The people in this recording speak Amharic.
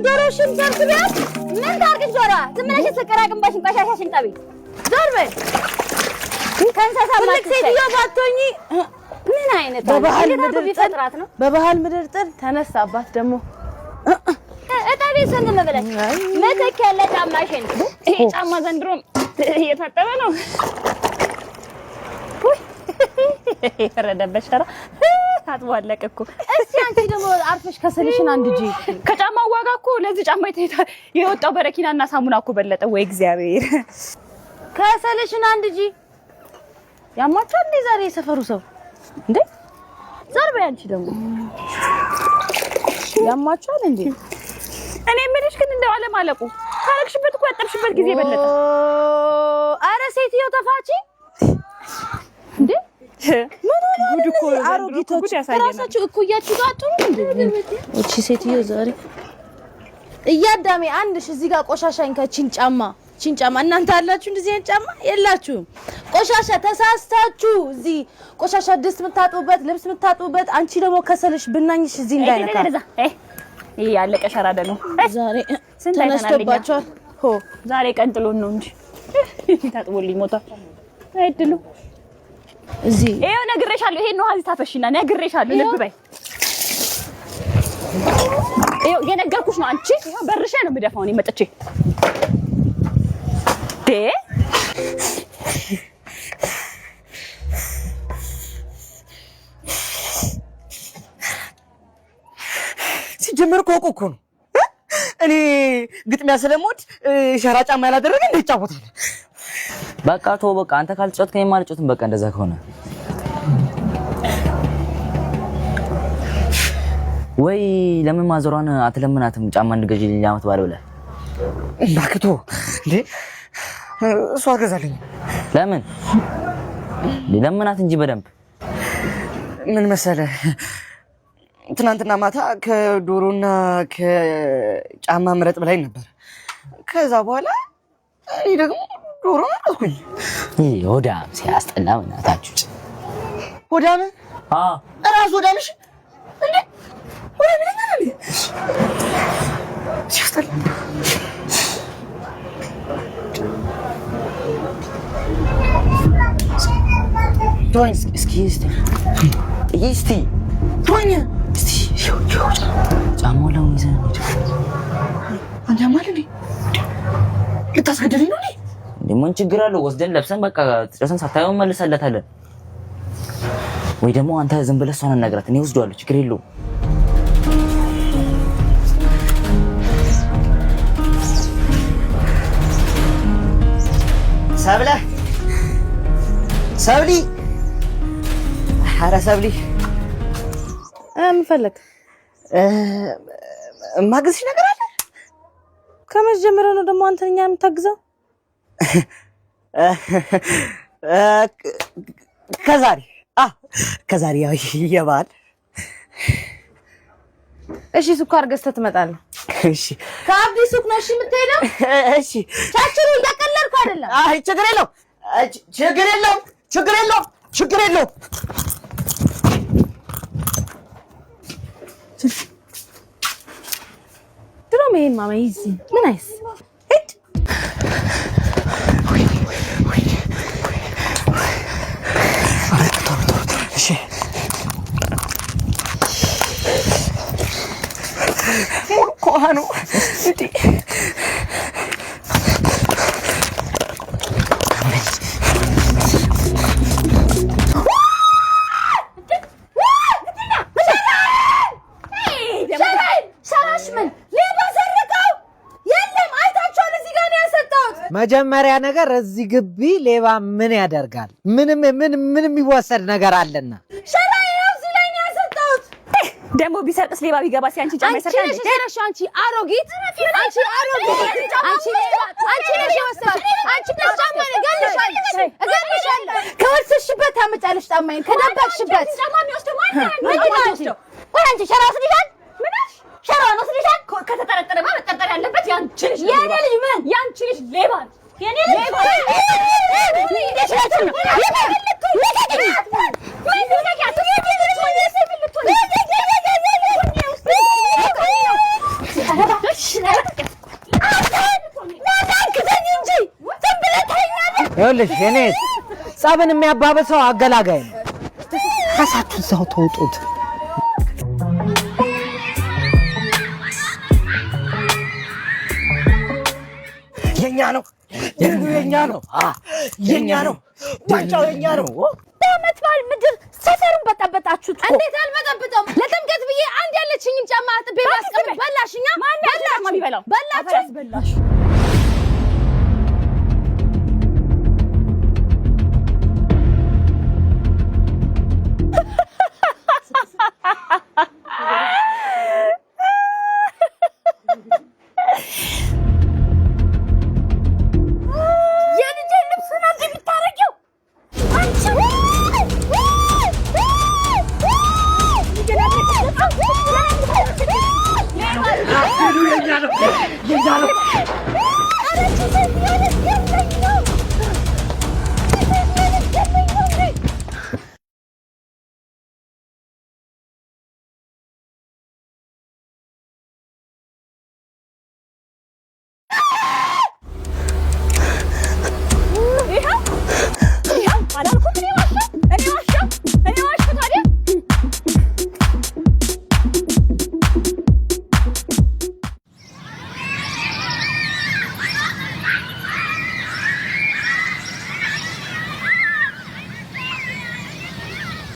ዶሮሽን ሰብስበሽ ምን ታርግሽ ዶሮ ዝምነሽ ተቀራቅምባሽን ቆሻሻሽን ጠቢ ዞር በይ ከንሰሳ ማትሰይ ባቶኝ ምን አይነት በባህል ምድር ቢፈጥራት ነው በባህል ምድር ጥር ተነሳባት ደሞ እጣቢ ሰንደ መበለሽ መተክ ያለ ጫማሽን ይሄ ጫማ ዘንድሮም እየታጠበ ነው ይረዳበሽ ተራ ታጥቦ አለቀኩ እስቲ አንቺ ደሞ አርፈሽ ከሰልሽን አንድ ጂ ከጫማው ዋጋ እኮ ለዚህ ጫማ የወጣው በረኪናና ሳሙና እኮ በለጠ ወይ እግዚአብሔር ከሰልሽን አንድ ጂ ያማቻል እንዴ ዛሬ የሰፈሩ ሰው እንዴ ዛሬ አንቺ ደሞ ያማቻል እንዴ እኔ ምንሽ ግን እንደው አለማለቁ ታረክሽበት እኮ ያጠብሽበት ጊዜ በለጠ አረ ሴትዮ ተፋቺ እንዴ ጉድ እኮ አሮጊቶች ራሳችሁ እኩያችሁ ጋጥሩ እንዴ እቺ ሴትዮ ዛሬ እያዳሜ አንድሽ እዚህ ጋር ቆሻሻን ከቺን ጫማ እናንተ አላችሁ እንደዚህ ጫማ የላችሁም ቆሻሻ ተሳስታችሁ እዚህ ቆሻሻ ድስት ምታጡበት ልብስ ምታጡበት አንቺ ደግሞ ከሰልሽ ብናኝሽ እዚህ እንዳይነካ ይሄ ያለቀ ሸራደ ነው ዛሬ ተነስተባችኋል ሆ ዛሬ ቀንጥሎን ነው እንጂ ታጥቦልኝ ሞታ አይድሉ እዚህ ይሄው ነግሬሻለሁ ይሄን ነው ሀዚ ታፈሽና ነግሬሻለሁ ልብ በይ ይሄው የነገርኩሽ ነው አንቺ ይሄው በርሼ ነው የምደፋው እኔ መጥቼ ሲጀመር ኮኮኮ ነው እኔ ግጥሚያ ስለሞት ሸራ ጫማ ያላደረገ እንዴ ይጫወታል በቃ ተው በቃ አንተ ካልጨጥከኝ ማልጨጥም በቃ እንደዛ ከሆነ ወይ ለምን ማዘሯን አትለምናትም ጫማ እንድገዢ ለማት ባለው ላይ ባክቶ እንዴ እሷ አገዛልኝ ለምን ለምናት እንጂ በደንብ ምን መሰለ ትናንትና ማታ ከዶሮና ከጫማ ምረጥ በላይ ነበር ከዛ በኋላ እኔ ደግሞ ዶሮ አልኩኝ ሆዳም ሲያስጠላ እናታችሁ ሆዳም ራስ ሆዳምሽ እንዴ ሆዳም ነኝ ሲያስጠላ ቶኝ እስኪ ቶኝ ጫማው ለምን ይዘን አንተ ማለት ነው ልታስገድልኝ ነው ምን ችግር አለው ወስደን ለብሰን በቃ ጨሰን ሳታየው መልሰለታለን ወይ ደግሞ አንተ ዝም ብለህ እሷን አናግራት እኔ ወስደዋለሁ ችግር የለውም ሰብሊ ሐራ ሰብሊ ምፈልክ ማግዝሽ ነገር አለ ከመቼ ጀምሮ ነው ደግሞ አንተኛ የምታግዘው ከዛሬ ያው የባል እሺ ስኳር ገዝተህ ትመጣለህ እሺ ከአብዲ ሱቅ ነው እሺ የምትሄደው እሺ ቻችሩ እያቀለድኩ አይደለም አይ ችግር የለውም ድሮም ይሄን ማማ ይዚ ምን አይስ እድ እሺ ኮሃኑ እዲ መጀመሪያ ነገር እዚህ ግቢ ሌባ ምን ያደርጋል ምንም ይወሰድ ነገር አለና ሸራዬው እዚህ ላይ ነው ያሰጣሁት ደሞ ቢሰርቅስ ሌባ ቢገባ ሲያንቺ ጫማ ይሰርቃል አንቺ አሮጊት አንቺ ነሽ የወሰድሽው አንቺ ነሽ ጫማ እገልሻለሁ ከወሰድሽበት ታመጫለሽ ጫማዬን ከደበቅሽበት ጫማ የሚወስደው አንቺ ሸራ ወስድሻል ምንሽ ሸራ ወስድሻል ከተጠረጠረማ መጠርጠር ያለበት ያንቺ ልጅ የኔ ልጅ ምን ያንቺ ልጅ ሌባ የኔ ልጅ ሌባ ይኸውልሽ የኔ ጸብን የሚያባብሰው አገላጋይ ነው። ራሳችሁ እዛው ተውጡት። የኛ ነው የኛ ነው የኛ ነው ዋንጫው የኛ ነው። በዓመት በዓል ምድር ሰፈሩን በጠበጣችሁት። እንዴት አልበጠብጠውም? ለጥምቀት ብዬ አንድ ያለችኝን ጫማ አጥቤ ማስቀመጥ በላሽኛ። በላሽ